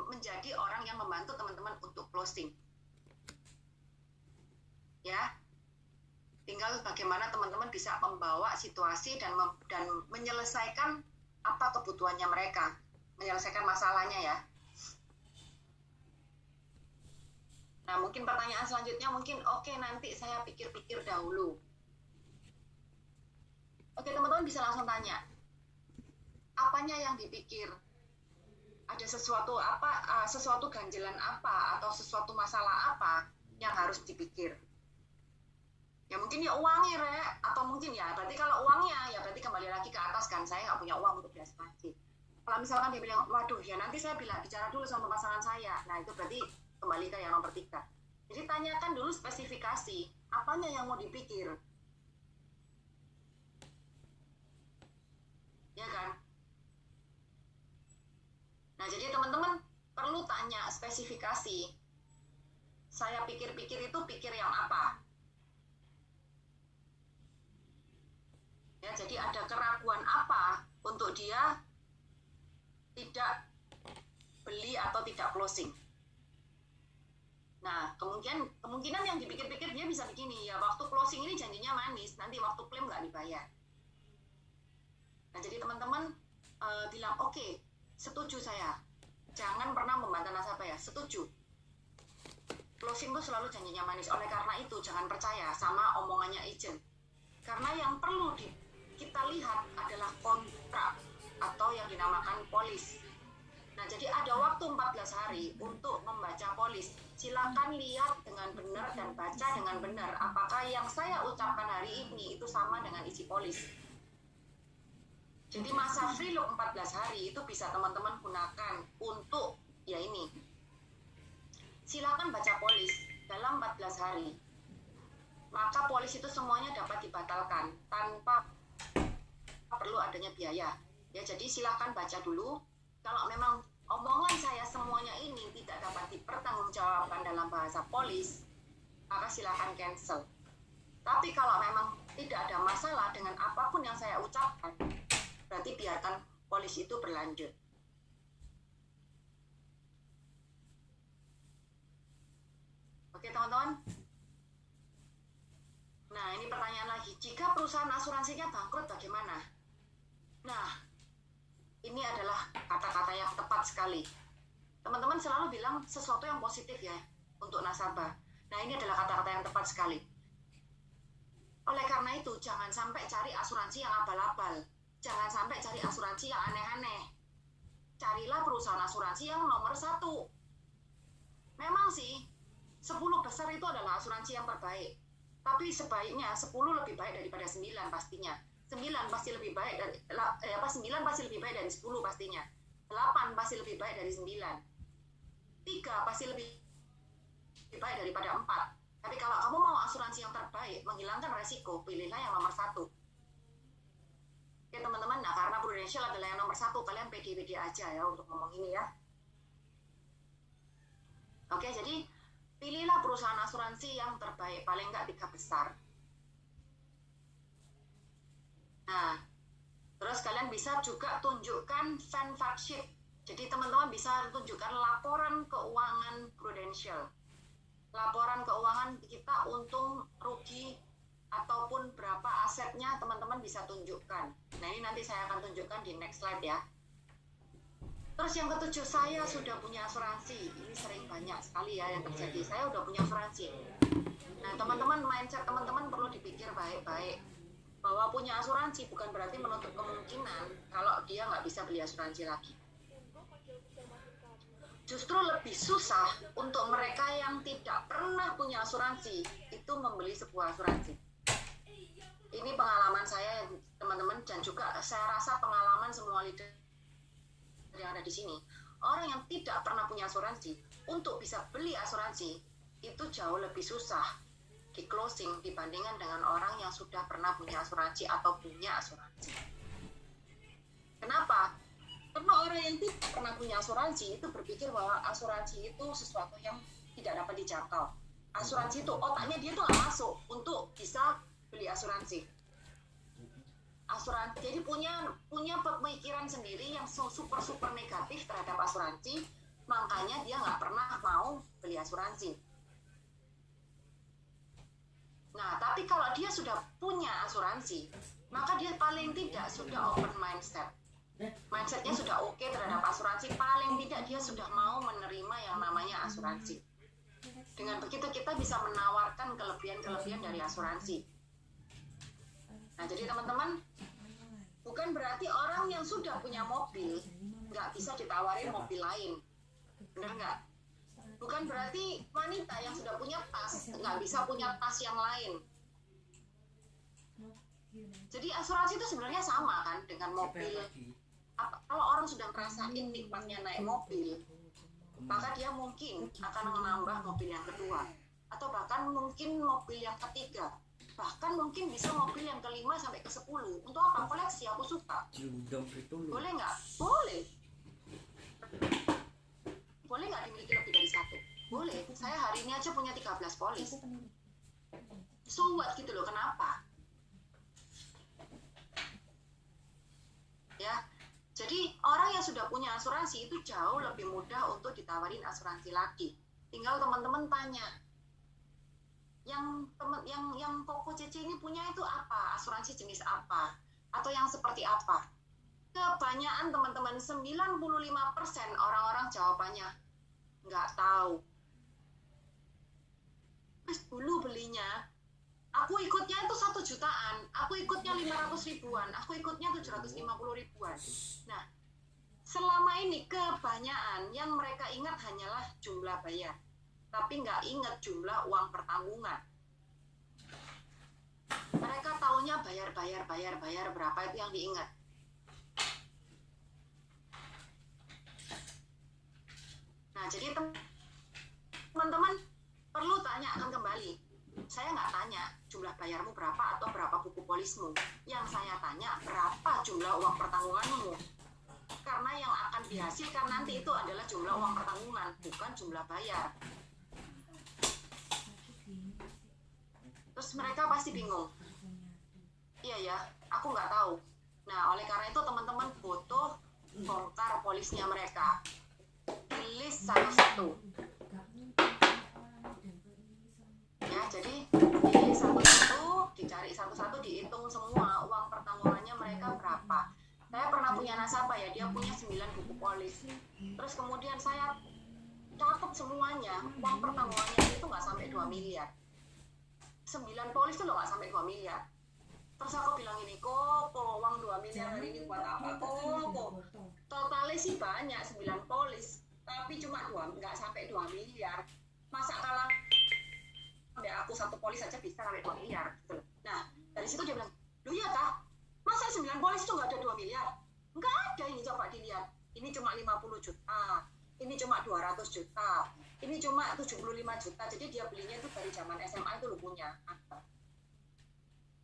menjadi orang yang membantu teman-teman untuk closing. Ya, tinggal bagaimana teman-teman bisa membawa situasi dan menyelesaikan apa kebutuhannya mereka, menyelesaikan masalahnya ya. Nah, mungkin pertanyaan selanjutnya oke, nanti saya pikir-pikir dahulu. Oke, teman-teman bisa langsung tanya. Apanya yang dipikir? Ada sesuatu apa, sesuatu ganjelan apa, atau sesuatu masalah apa yang harus dipikir? Ya mungkin ya uangnya, atau mungkin ya, berarti kalau uangnya, ya berarti kembali lagi ke atas kan, saya nggak punya uang untuk asuransi. Kalau misalkan dia bilang, waduh ya nanti saya bicara dulu sama pasangan saya, nah itu berarti kembali ke yang nomor 3. Jadi tanyakan dulu spesifikasi, apanya yang mau dipikir. Ya kan? Nah, jadi teman-teman perlu tanya spesifikasi. Saya pikir-pikir itu pikir yang apa? Ya, jadi ada keraguan apa untuk dia tidak beli atau tidak closing. Nah, kemungkinan yang dipikir-pikir dia bisa begini, ya waktu closing ini janjinya manis, nanti waktu klaim nggak dibayar. Nah, jadi teman-teman bilang, oke, setuju saya. Jangan pernah membantah nasabah ya, setuju. Closing itu selalu janjinya manis, oleh karena itu jangan percaya sama omongannya agent. Karena yang perlu kita lihat adalah kontrak atau yang dinamakan polis. Nah, jadi ada waktu 14 hari untuk membaca polis. Silakan lihat dengan benar dan baca dengan benar apakah yang saya ucapkan hari ini itu sama dengan isi polis. Jadi masa free look 14 hari itu bisa teman-teman gunakan untuk ya ini. Silakan baca polis dalam 14 hari. Maka polis itu semuanya dapat dibatalkan tanpa perlu adanya biaya. Ya, jadi silakan baca dulu. Kalau memang omongan saya semuanya ini tidak dapat dipertanggungjawabkan dalam bahasa polis, maka silakan cancel. Tapi kalau memang tidak ada masalah dengan apapun yang saya ucapkan, berarti biarkan polis itu berlanjut. Oke teman-teman. Nah, ini pertanyaan lagi. Jika perusahaan asuransinya bangkrut bagaimana? Nah, ini adalah kata-kata yang tepat sekali. Teman-teman selalu bilang sesuatu yang positif ya untuk nasabah. Nah, ini adalah kata-kata yang tepat sekali. Oleh karena itu, jangan sampai cari asuransi yang abal-abal. Jangan sampai cari asuransi yang aneh-aneh. Carilah perusahaan asuransi yang nomor 1. Memang sih, 10 besar itu adalah asuransi yang terbaik. Tapi sebaiknya 10 lebih baik daripada 9 pastinya. 9 pasti lebih baik dari 9 pasti lebih baik dari 10 pastinya. 8 pasti lebih baik dari 9. 3 pasti lebih baik daripada 4. Tapi kalau kamu mau asuransi yang terbaik, menghilangkan resiko, pilihlah yang nomor 1. Oke teman-teman, nah karena Prudential adalah yang nomor 1, kalian pede-pede aja ya untuk ngomong ini ya. Oke, jadi pilihlah perusahaan asuransi yang terbaik, paling nggak 3 besar. Nah, terus kalian bisa juga tunjukkan fan fact sheet. Jadi teman-teman bisa tunjukkan laporan keuangan Prudential. Laporan keuangan kita untung, rugi, ataupun berapa asetnya teman-teman bisa tunjukkan. Nah, ini nanti saya akan tunjukkan di next slide ya. Terus yang ketujuh, saya sudah punya asuransi. Ini sering banyak sekali ya yang terjadi. Saya udah punya asuransi. Nah, teman-teman, mindset teman-teman perlu dipikir baik-baik. Bahwa punya asuransi bukan berarti menutup kemungkinan kalau dia nggak bisa beli asuransi lagi. Justru lebih susah untuk mereka yang tidak pernah punya asuransi itu membeli sebuah asuransi. Ini pengalaman saya teman-teman, dan juga saya rasa pengalaman semua leader yang ada di sini. Orang yang tidak pernah punya asuransi untuk bisa beli asuransi itu jauh lebih susah di closing dibandingkan dengan orang yang sudah pernah punya asuransi atau punya asuransi. Kenapa? Karena orang yang tidak pernah punya asuransi itu berpikir bahwa asuransi itu sesuatu yang tidak dapat dijangkau. Asuransi itu otaknya dia tuh nggak masuk untuk bisa beli asuransi. asuransi, jadi punya pemikiran sendiri yang super negatif terhadap asuransi, makanya dia nggak pernah mau beli asuransi. Nah, tapi kalau dia sudah punya asuransi, maka dia paling tidak sudah open mindsetnya sudah oke terhadap asuransi, paling tidak dia sudah mau menerima yang namanya asuransi. Dengan begitu kita bisa menawarkan kelebihan dari asuransi. Nah, jadi teman-teman, bukan berarti orang yang sudah punya mobil nggak bisa ditawarin mobil lain, benar nggak? Bukan berarti wanita yang sudah punya tas nggak bisa punya tas yang lain. Jadi asuransi itu sebenarnya sama kan dengan mobil. Kalau orang sudah merasain nikmatnya naik mobil, maka dia mungkin akan menambah mobil yang kedua, atau bahkan mungkin mobil yang ketiga, bahkan mungkin bisa mobil yang kelima sampai ke 10. Untuk apa? Koleksi, aku suka. Boleh nggak? Boleh. Boleh nggak dimiliki lebih dari satu? Boleh. Saya hari ini aja punya 13 polis. So what gitu loh, kenapa? Ya, jadi orang yang sudah punya asuransi itu jauh lebih mudah untuk ditawarin asuransi lagi. Tinggal teman-teman tanya, yang Koko Cece ini punya itu apa? Asuransi jenis apa? Atau yang seperti apa? Kebanyakan teman-teman, 95% orang-orang jawabannya nggak tahu. Terus dulu belinya, aku ikutnya itu 1 jutaan, aku ikutnya 500 ribuan, aku ikutnya 750 ribuan. Nah, selama ini kebanyakan yang mereka ingat hanyalah jumlah bayar, tapi nggak ingat jumlah uang pertanggungan. Mereka taunya bayar berapa itu yang diingat. Nah, jadi teman-teman perlu tanyakan kembali. Saya nggak tanya jumlah bayarmu berapa atau berapa buku polismu. Yang saya tanya berapa jumlah uang pertanggunganmu. Karena yang akan dihasilkan nanti itu adalah jumlah uang pertanggungan, bukan jumlah bayar. Terus mereka pasti bingung. Iya ya, aku nggak tahu. Nah, oleh karena itu teman-teman butuh bongkar polisnya mereka. List satu-satu. Ya, jadi dicari satu-satu, dihitung semua uang pertanggungannya mereka berapa. Saya pernah punya nasabah ya, dia punya 9 buku polis. Terus kemudian saya catat semuanya, uang pertanggungannya itu nggak sampai 2 miliar. 9 polis itu loh nggak sampai 2 miliar. Terus aku bilang ini, Koko, uang 2 miliar hari ini buat apa? Koko, totalnya sih banyak, 9 polis, tapi cuma nggak sampai 2 miliar. Masa kalah aku 1 polis saja bisa sampai 2 miliar gitu. Nah, dari situ dia bilang, loh ya kah? Masa 9 polis itu nggak ada 2 miliar? Nggak ada, ini coba dilihat. Ini cuma 50 juta, ini cuma 200 juta, ini cuma 75 juta. Jadi dia belinya itu dari zaman SMA itu lo punya.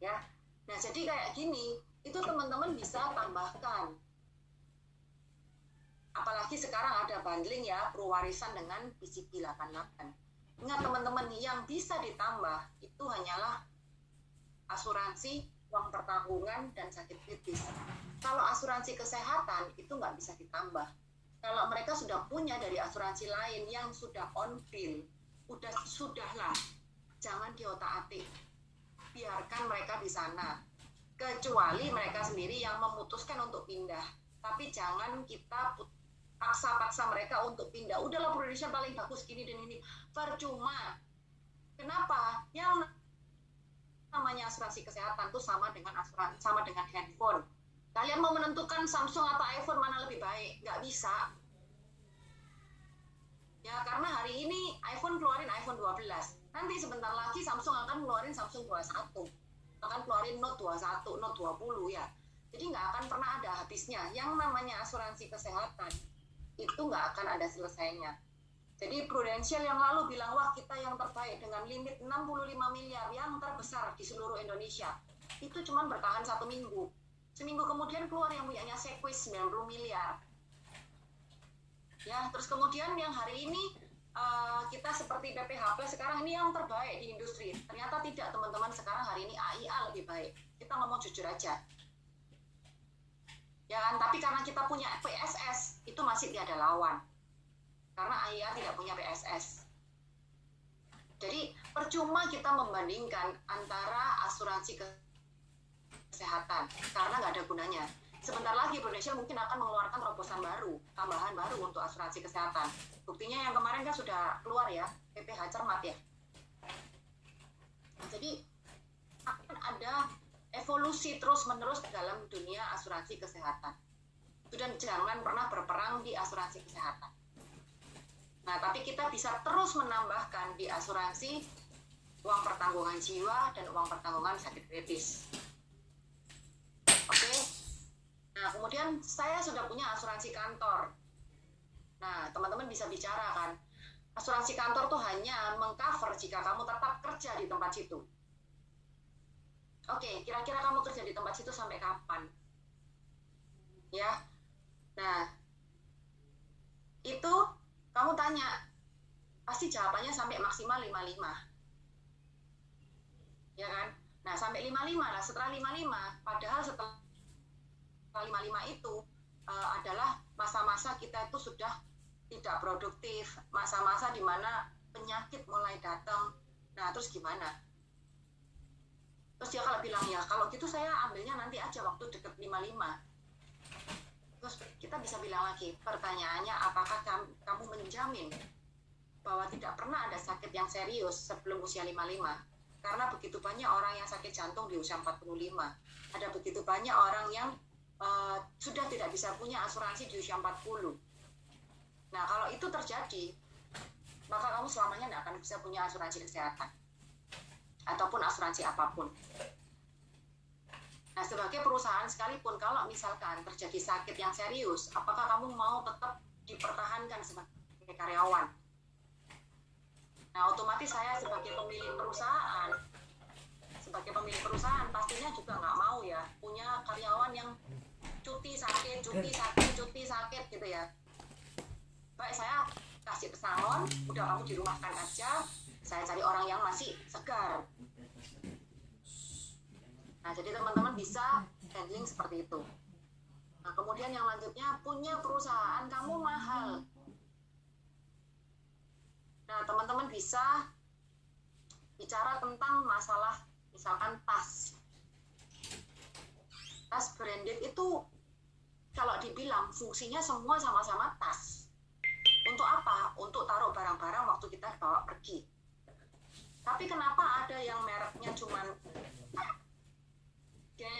Ya, nah jadi kayak gini, itu teman-teman bisa tambahkan. Apalagi sekarang ada bundling ya, perwarisan dengan PCP 88. Ingat teman-teman, yang bisa ditambah itu hanyalah asuransi, uang pertanggungan, dan sakit kritis. Kalau asuransi kesehatan itu nggak bisa ditambah. Kalau mereka sudah punya dari asuransi lain yang sudah on bill, sudahlah, jangan diotak-atik. Biarkan mereka di sana. Kecuali mereka sendiri yang memutuskan untuk pindah. Tapi jangan kita paksa-paksa mereka untuk pindah. Udahlah, Prudential paling bagus gini dan ini. Percuma. Kenapa? Yang namanya asuransi kesehatan itu sama dengan handphone. Kalian mau menentukan Samsung atau iPhone mana lebih baik? Nggak bisa. Ya, karena hari ini iPhone keluarin iPhone 12. Nanti sebentar lagi Samsung akan keluarin Samsung 21. Akan keluarin Note 21, Note 20 ya. Jadi nggak akan pernah ada habisnya. Yang namanya asuransi kesehatan itu nggak akan ada selesainya. Jadi Prudential yang lalu bilang, wah kita yang terbaik dengan limit 65 miliar yang terbesar di seluruh Indonesia. Itu cuma bertahan 1 minggu. Seminggu kemudian keluar yang punyanya Sequis 90 miliar. Ya, terus kemudian yang hari ini kita seperti PPH Plus sekarang ini yang terbaik di industri. Ternyata tidak teman-teman, sekarang hari ini AIA lebih baik. Kita ngomong jujur aja. ya kan? Tapi karena kita punya PSS, itu masih tiada lawan. Karena ayah tidak punya PSS. Jadi percuma kita membandingkan antara asuransi kesehatan, karena nggak ada gunanya. Sebentar lagi Prudential mungkin akan mengeluarkan terobosan baru, tambahan baru untuk asuransi kesehatan. Buktinya yang kemarin kan sudah keluar ya, PPH Cermat ya. Jadi akan ada evolusi terus-menerus dalam dunia asuransi kesehatan. Dan jangan pernah berperang di asuransi kesehatan. Nah, tapi kita bisa terus menambahkan di asuransi uang pertanggungan jiwa dan uang pertanggungan sakit kritis. Oke. Nah, kemudian saya sudah punya asuransi kantor. Nah, teman-teman bisa bicara kan, asuransi kantor tuh hanya mengcover jika kamu tetap kerja di tempat situ. Oke, kira-kira kamu kerja di tempat situ sampai kapan? Ya. Nah, itu kamu tanya, pasti jawabannya sampai maksimal 55. Ya kan? Nah, sampai 55 lah, setelah 55, padahal setelah 55 itu adalah masa-masa kita itu sudah tidak produktif, masa-masa di mana penyakit mulai datang. Nah, terus gimana? Terus dia kalau bilang, ya kalau gitu saya ambilnya nanti aja waktu deket 55. Terus kita bisa bilang lagi, pertanyaannya apakah kamu menjamin bahwa tidak pernah ada sakit yang serius sebelum usia 55? Karena begitu banyak orang yang sakit jantung di usia 45. Ada begitu banyak orang yang sudah tidak bisa punya asuransi di usia 40. Nah, kalau itu terjadi, maka kamu selamanya tidak akan bisa punya asuransi kesehatan. Ataupun asuransi apapun. Nah, sebagai perusahaan sekalipun, kalau misalkan terjadi sakit yang serius, apakah kamu mau tetap dipertahankan sebagai karyawan? Nah, otomatis saya sebagai pemilik perusahaan, pastinya juga nggak mau ya, punya karyawan yang cuti sakit gitu ya. Baik, saya kasih pesangon, udah kamu dirumahkan aja, saya cari orang yang masih segar. Nah, jadi teman-teman bisa handling seperti itu. Nah, kemudian yang lanjutnya, punya perusahaan kamu mahal. Nah, teman-teman bisa bicara tentang masalah, misalkan tas. Tas branded itu, kalau dibilang fungsinya semua sama-sama tas. Untuk apa? Untuk taruh barang-barang waktu kita bawa pergi. Tapi kenapa ada yang mereknya cuman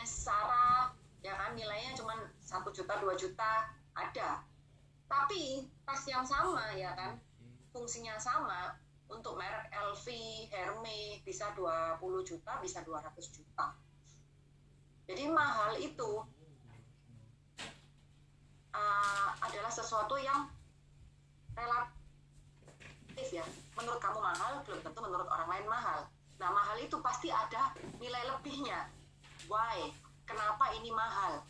Sarah, ya kan, nilainya cuma 1 juta, 2 juta, ada. Tapi tas yang sama, ya kan, fungsinya sama, untuk merek LV, Hermes, bisa 20 juta, bisa 200 juta. Jadi mahal itu adalah sesuatu yang relatif ya. Menurut kamu mahal, belum tentu menurut orang lain mahal. Nah, mahal itu pasti ada nilai lebihnya. Why? Kenapa ini mahal?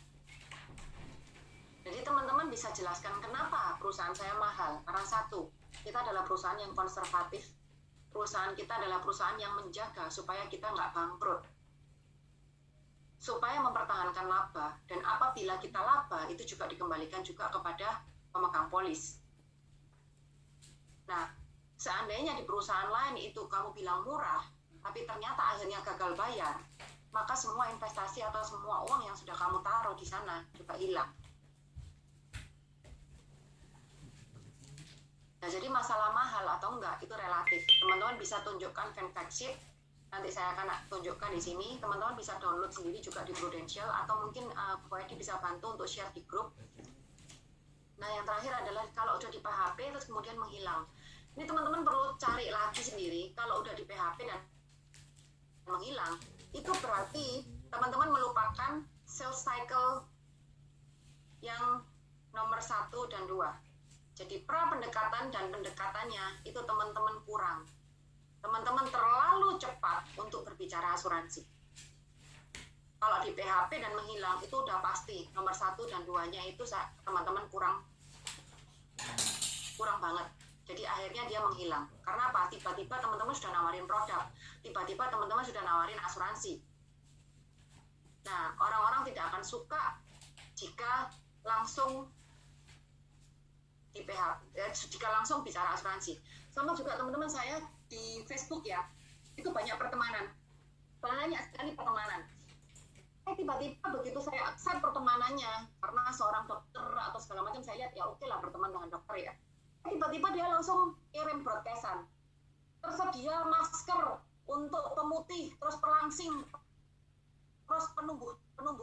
Jadi teman-teman bisa jelaskan kenapa perusahaan saya mahal. Karena satu, kita adalah perusahaan yang konservatif. Perusahaan kita adalah perusahaan yang menjaga supaya kita nggak bangkrut. Supaya mempertahankan laba. Dan apabila kita laba, itu juga dikembalikan juga kepada pemegang polis. Nah, seandainya di perusahaan lain itu kamu bilang murah, tapi ternyata akhirnya gagal bayar, maka semua investasi atau semua uang yang sudah kamu taruh di sana juga hilang. Nah, jadi masalah mahal atau enggak itu relatif. Teman-teman bisa tunjukkan fact sheet. Nanti saya akan tunjukkan di sini. Teman-teman bisa download sendiri juga di Prudential, atau mungkin Bu Edi bisa bantu untuk share di grup. Nah, yang terakhir adalah kalau udah di PHP terus kemudian menghilang. Ini teman-teman perlu cari lagi sendiri. Kalau udah di PHP dan menghilang, itu berarti teman-teman melupakan sales cycle yang nomor 1 dan 2. Jadi pra-pendekatan dan pendekatannya itu teman-teman kurang. Teman-teman terlalu cepat untuk berbicara asuransi. Kalau di PHP dan menghilang itu udah pasti nomor 1 dan 2-nya itu teman-teman kurang banget. Jadi akhirnya dia menghilang. Karena apa? Tiba-tiba teman-teman sudah nawarin produk. Tiba-tiba teman-teman sudah nawarin asuransi. Nah, orang-orang tidak akan suka jika langsung di jika langsung bicara asuransi. Sama juga teman-teman saya di Facebook ya, itu banyak pertemanan, banyak sekali pertemanan. Tiba-tiba begitu saya accept pertemanannya karena seorang dokter atau segala macam, saya lihat ya oke lah berteman dengan dokter ya. Tiba-tiba dia langsung kirim broadcastan, tersedia masker untuk pemutih, terus pelangsing, terus penumbuh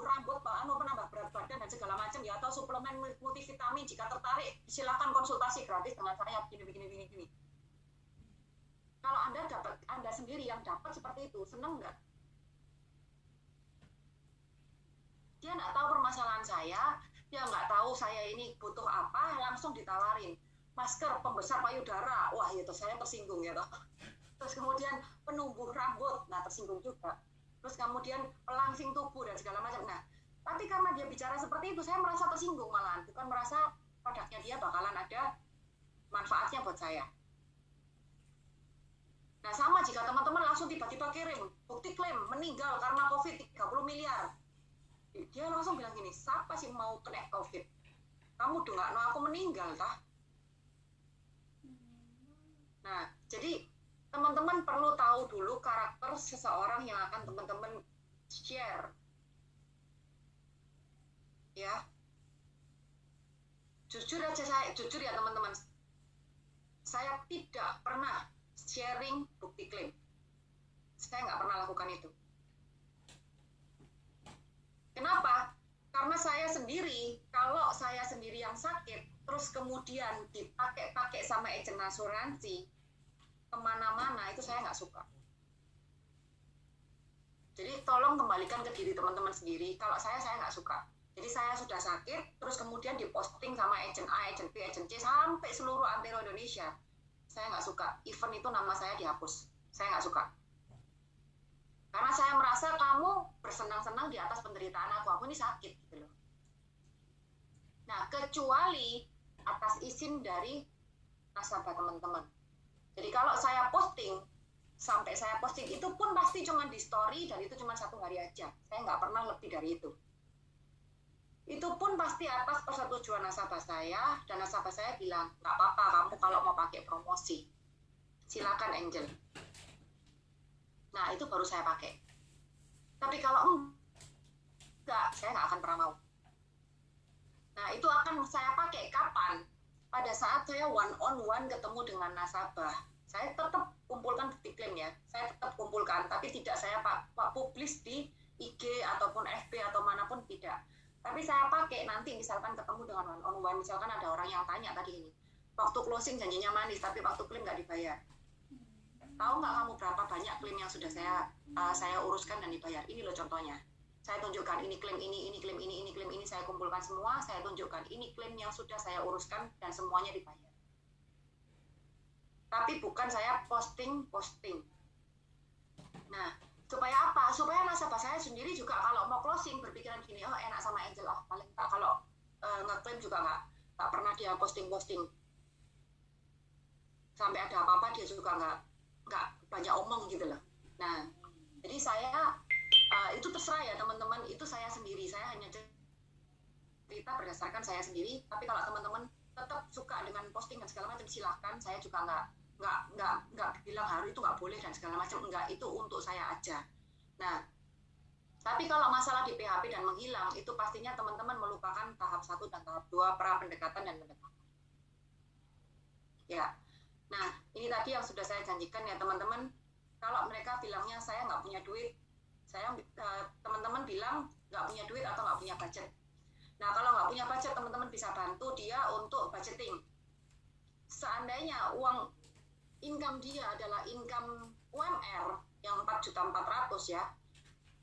rambut, penambah berat badan dan segala macam ya, atau suplemen multivitamin, jika tertarik silakan konsultasi gratis dengan saya begini. Kalau Anda sendiri yang dapat seperti itu, seneng nggak? Dia nggak tahu permasalahan saya, dia nggak tahu saya ini butuh apa, langsung ditawarin masker pembesar payudara, wah itu saya tersinggung ya toh. Terus kemudian penumbuh rambut, nah tersinggung juga. Terus kemudian pelangsing tubuh dan segala macam. Nah, tapi karena dia bicara seperti itu, saya merasa tersinggung malahan, bukan merasa produknya dia bakalan ada manfaatnya buat saya. Nah, sama jika teman-teman langsung tiba-tiba kirim bukti klaim meninggal karena COVID 30 miliar. Dia langsung bilang gini, siapa sih mau kena COVID? Kamu udah nggak mau aku meninggal, tah? Nah, jadi teman-teman perlu tahu dulu karakter seseorang yang akan teman-teman share. Ya. Jujur ya teman-teman. Saya tidak pernah sharing bukti klaim. Saya nggak pernah lakukan itu. Kenapa? Karena saya sendiri, kalau saya sendiri yang sakit, terus kemudian dipakai sama agen asuransi, kemana-mana, itu saya nggak suka. Jadi tolong kembalikan ke diri teman-teman sendiri, kalau saya nggak suka. Jadi saya sudah sakit, terus kemudian diposting sama agen A, agen B, agen C, sampai seluruh antero Indonesia. Saya nggak suka, even itu nama saya dihapus. Saya nggak suka. Karena saya merasa kamu bersenang-senang di atas penderitaan aku ini sakit gitu loh. Nah, kecuali atas izin dari nasabah teman-teman. Jadi kalau saya posting, sampai saya posting itu pun pasti cuma di story dan itu cuma 1 hari aja. Saya nggak pernah lebih dari itu. Itu pun pasti atas persetujuan nasabah saya, dan nasabah saya bilang, nggak apa-apa kamu kalau mau pakai promosi, silakan Angel. Nah, itu baru saya pakai. Tapi kalau enggak, saya nggak akan pernah mau. Nah, itu akan saya pakai kapan? Pada saat saya one-on-one ketemu dengan nasabah. Saya tetap kumpulkan bukti klaim ya. Saya tetap kumpulkan, tapi tidak saya publish di IG ataupun FB atau manapun, tidak. Tapi saya pakai nanti misalkan ketemu dengan one-on-one. Misalkan ada orang yang tanya tadi ini, waktu closing janjinya manis, tapi waktu klaim nggak dibayar. Tahu nggak kamu berapa banyak klaim yang sudah saya uruskan dan dibayar? Ini loh contohnya. Saya tunjukkan ini klaim ini klaim ini klaim ini, saya kumpulkan semua, saya tunjukkan ini klaim yang sudah saya uruskan dan semuanya dibayar. Tapi bukan saya posting. Nah, supaya apa? Supaya nasabah saya sendiri juga kalau mau closing berpikiran gini, oh enak sama Angel, oh paling tak kalau ngeklaim juga nggak pernah dia posting. Sampai ada apa-apa dia juga nggak banyak omong gitu loh. Nah, jadi saya itu terserah ya teman-teman, itu saya sendiri, saya hanya cerita berdasarkan saya sendiri. Tapi kalau teman-teman tetap suka dengan posting dan segala macam, silahkan. Saya juga nggak bilang harus itu nggak boleh dan segala macam, enggak, itu untuk saya aja. Nah, tapi kalau masalah di PHP dan menghilang, itu pastinya teman-teman melupakan tahap 1 dan tahap 2 pra pendekatan dan pendekatan. Ya. Nah, ini tadi yang sudah saya janjikan ya teman-teman. Kalau mereka bilangnya saya nggak punya duit, teman-teman bilang nggak punya duit atau nggak punya budget. Nah, kalau nggak punya budget, teman-teman bisa bantu dia untuk budgeting. Seandainya uang income dia adalah income UMR yang 4.400.000 ya,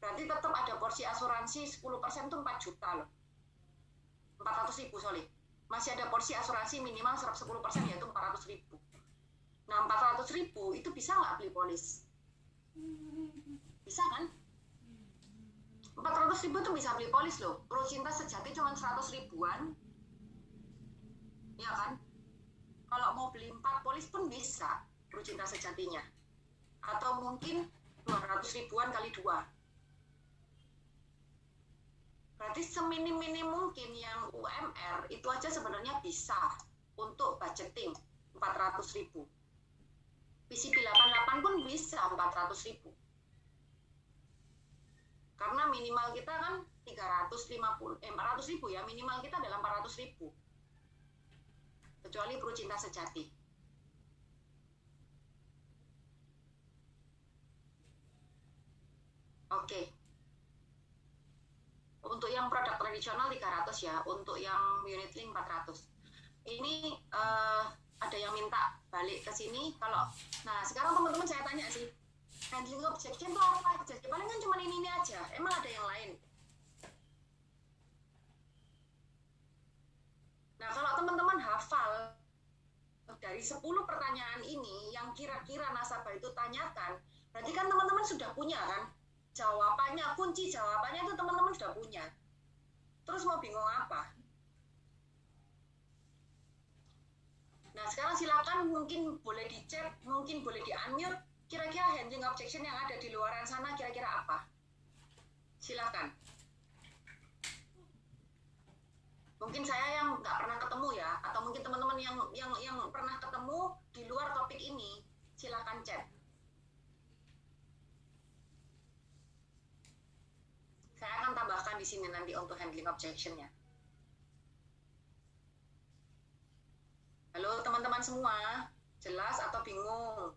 berarti tetap ada porsi asuransi 10% itu 4 juta loh. 400.000, sorry. Masih ada porsi asuransi minimal 10% yaitu 400.000. Nah, 400.000 itu bisa nggak beli polis? Bisa kan? 400.000 itu bisa beli polis loh. Pro Cinta Sejati cuma 100 ribuan. Ya kan? Kalau mau beli 4 polis pun bisa Pro Cinta Sejatinya. Atau mungkin 200 ribuan kali 2. Berarti seminim-minim mungkin yang UMR itu aja sebenarnya bisa untuk budgeting 400.000. PCP 88 pun bisa 400.000. Karena minimal kita kan 400.000 ya, minimal kita adalah 400.000. Kecuali Pro Cinta Sejati. Oke. Untuk yang produk tradisional 300 ya, untuk yang unit link 400. Ini ada yang minta balik ke sini. Kalau, nah sekarang teman-teman saya tanya sih, handling objection itu apa aja? Paling kan cuma ini aja. Emang ada yang lain? Nah kalau teman-teman hafal dari 10 pertanyaan ini yang kira-kira nasabah itu tanyakan, berarti kan teman-teman sudah punya kan? Jawabannya, kunci jawabannya itu teman-teman sudah punya. Terus mau bingung apa? Nah sekarang silakan, mungkin boleh di-chat, mungkin boleh di-unmute. Kira-kira handling objection yang ada di luaran sana kira-kira apa? Silakan. Mungkin saya yang nggak pernah ketemu ya, atau mungkin teman-teman yang pernah ketemu di luar topik ini, silakan chat. Saya akan tambahkan di sini nanti untuk handling objection-nya. Halo teman-teman semua, jelas atau bingung?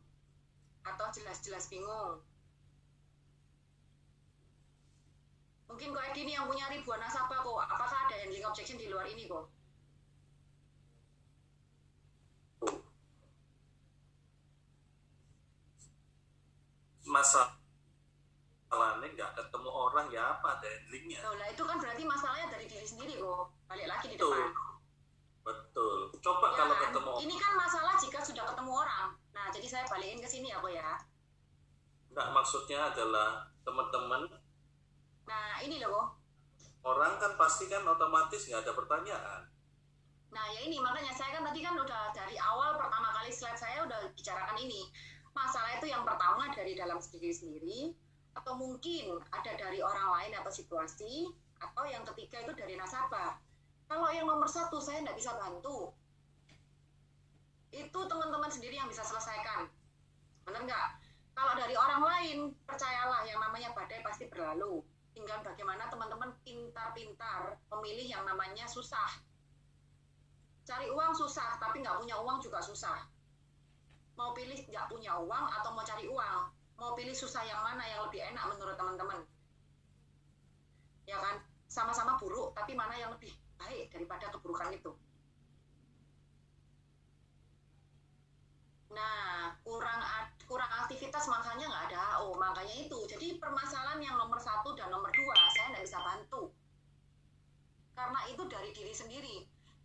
Atau jelas-jelas bingung? Mungkin kok Edi ini yang punya ribuan nasabah kok, apakah ada handling objection di luar ini kok? Masalahnya nggak ketemu orang ya apa ada handlingnya. Nah itu kan berarti masalahnya dari diri sendiri kok, balik lagi di depan. Betul. Coba ya, kalau kan? Ketemu. Ini kan masalah jika sudah ketemu orang. Nah jadi saya balikin ke sini ya kok ya. Nggak, maksudnya adalah teman-teman. Nah ini loh kok. Orang kan pasti kan otomatis nggak ada pertanyaan. Nah ya ini makanya saya kan tadi kan udah dari awal pertama kali slide saya udah bicarakan ini. Masalah itu yang pertama dari dalam diri sendiri, atau mungkin ada dari orang lain atau situasi, atau yang ketiga itu dari nasabah. Kalau yang nomor satu saya nggak bisa bantu. Itu teman-teman sendiri yang bisa selesaikan. Benar nggak? Kalau dari orang lain, percayalah yang namanya badai pasti berlalu. Tinggal bagaimana teman-teman pintar-pintar memilih yang namanya susah. Cari uang susah, tapi nggak punya uang juga susah. Mau pilih nggak punya uang atau mau cari uang? Mau pilih susah yang mana yang lebih enak menurut teman-teman? Ya kan? Sama-sama buruk, tapi mana yang lebih baik daripada keburukan itu? Nah, kurang aktivitas makanya nggak ada AO, makanya itu. Jadi permasalahan yang nomor 1 dan nomor 2 saya nggak bisa bantu. Karena itu dari diri sendiri.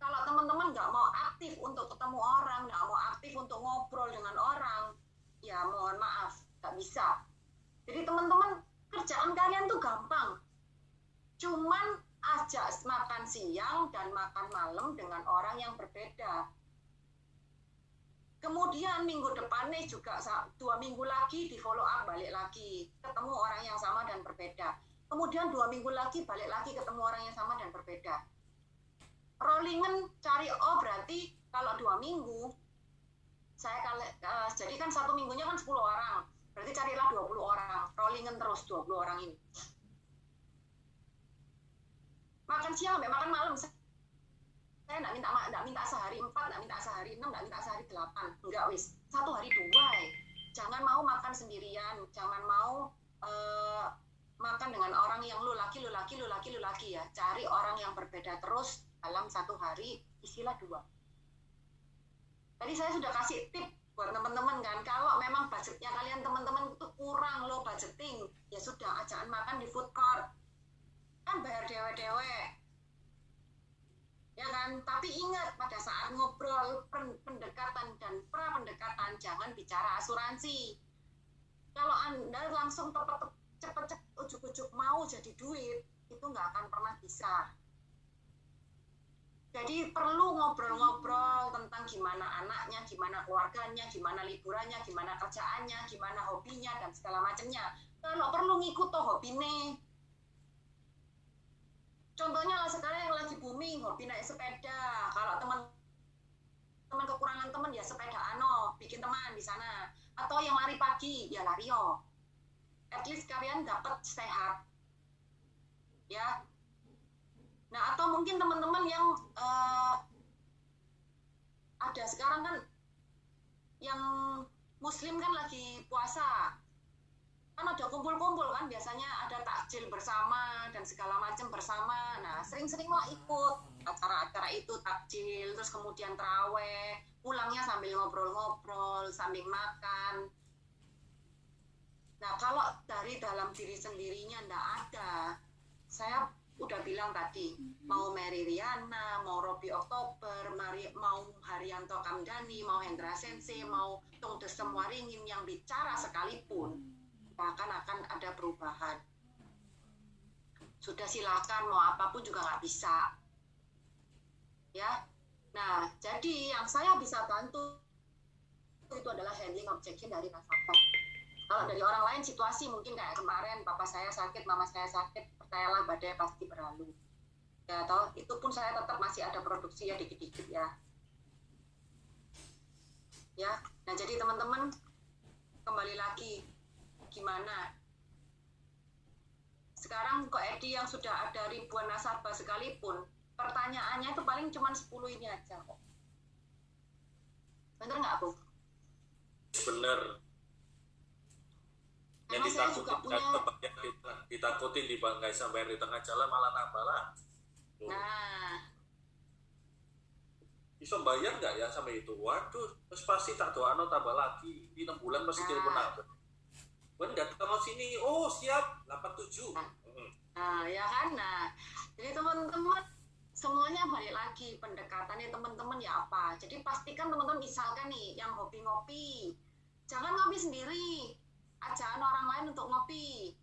Kalau teman-teman nggak mau aktif untuk ketemu orang, nggak mau aktif untuk ngobrol dengan orang, ya mohon maaf, nggak bisa. Jadi teman-teman, kerjaan kalian tuh gampang. Cuman ajak makan siang dan makan malam dengan orang yang berbeda. Kemudian minggu depannya juga 2 minggu lagi di follow up balik lagi. Ketemu orang yang sama dan berbeda. Kemudian 2 minggu lagi balik lagi ketemu orang yang sama dan berbeda. Rollingan cari, berarti kalau 2 minggu, jadi kan 1 minggunya kan 10 orang. Berarti carilah 20 orang. Rollingan terus 20 orang ini. Makan siang sampai makan malam. Saya nggak minta sehari 4, nggak minta sehari 6, nggak minta sehari 8. Enggak wis. 1 hari 2. Jangan mau makan sendirian. Jangan mau makan dengan orang yang lu laki ya. Cari orang yang berbeda terus dalam 1 hari, istilah 2. Tadi saya sudah kasih tip buat teman-teman kan, kalau memang budgetnya kalian teman-teman itu kurang low budgeting, ya sudah, ajakan makan di food court. Kan bayar dewe-dewe. Ya kan? Tapi ingat, pada saat ngobrol pendekatan dan pra-pendekatan, jangan bicara asuransi. Kalau Anda langsung cepet-cepet ujuk-ujuk mau jadi duit, itu nggak akan pernah bisa. Jadi perlu ngobrol-ngobrol tentang gimana anaknya, gimana keluarganya, gimana liburannya, gimana kerjaannya, gimana hobinya, dan segala macamnya. Kalau perlu ngikut tuh hobinya. Contohnya lah sekarang yang lagi booming hobi naik sepeda. Kalau teman kekurangan teman ya sepeda bikin teman di sana. Atau yang lari pagi ya lario. At least kalian dapat sehat. Ya. Nah, atau mungkin teman-teman yang ada sekarang kan yang muslim kan lagi puasa. Kan ada kumpul-kumpul kan, biasanya ada takjil bersama dan segala macam bersama. Nah, sering-seringlah ikut acara-acara itu, takjil, terus kemudian taraweh, pulangnya sambil ngobrol-ngobrol, sambil makan. Nah, kalau dari dalam diri sendirinya enggak ada, saya udah bilang tadi, mau Mary Riana, mau Robby Oktober, mau Haryanto Kamdani, mau Hendra Sensei, mau Tung Desem Waringin yang bicara sekalipun, akan ada perubahan. Sudah silakan, mau apapun juga nggak bisa. Ya, nah jadi yang saya bisa bantu itu adalah handling objection dari nasabah. Kalau dari orang lain situasi mungkin kayak kemarin, papa saya sakit, mama saya sakit, percayalah badai pasti berlalu. Ya toh, itu pun saya tetap masih ada produksi ya dikit-dikit ya. Ya, nah jadi teman-teman kembali lagi gimana? Sekarang kok Edi yang sudah ada ribuan nasabah sekalipun, pertanyaannya itu paling cuma 10 ini aja kok. Bener nggak, Bu? Bener. Yang ditakutin di bangkai sampai di tengah jalan malah nambah lah. Nah, bisa bayar nggak ya sampai itu? Waduh, terus pasti tak doano tambah lagi di 6 bulan pasti jadi penabung. Kan datang ke sini, oh siap 87. Nah, ya kan. Nah, jadi teman-teman semuanya balik lagi pendekatannya teman-teman ya apa. Jadi pastikan teman-teman misalkan nih yang hobi ngopi, jangan ngopi sendiri. Ajaan orang lain untuk ngopi.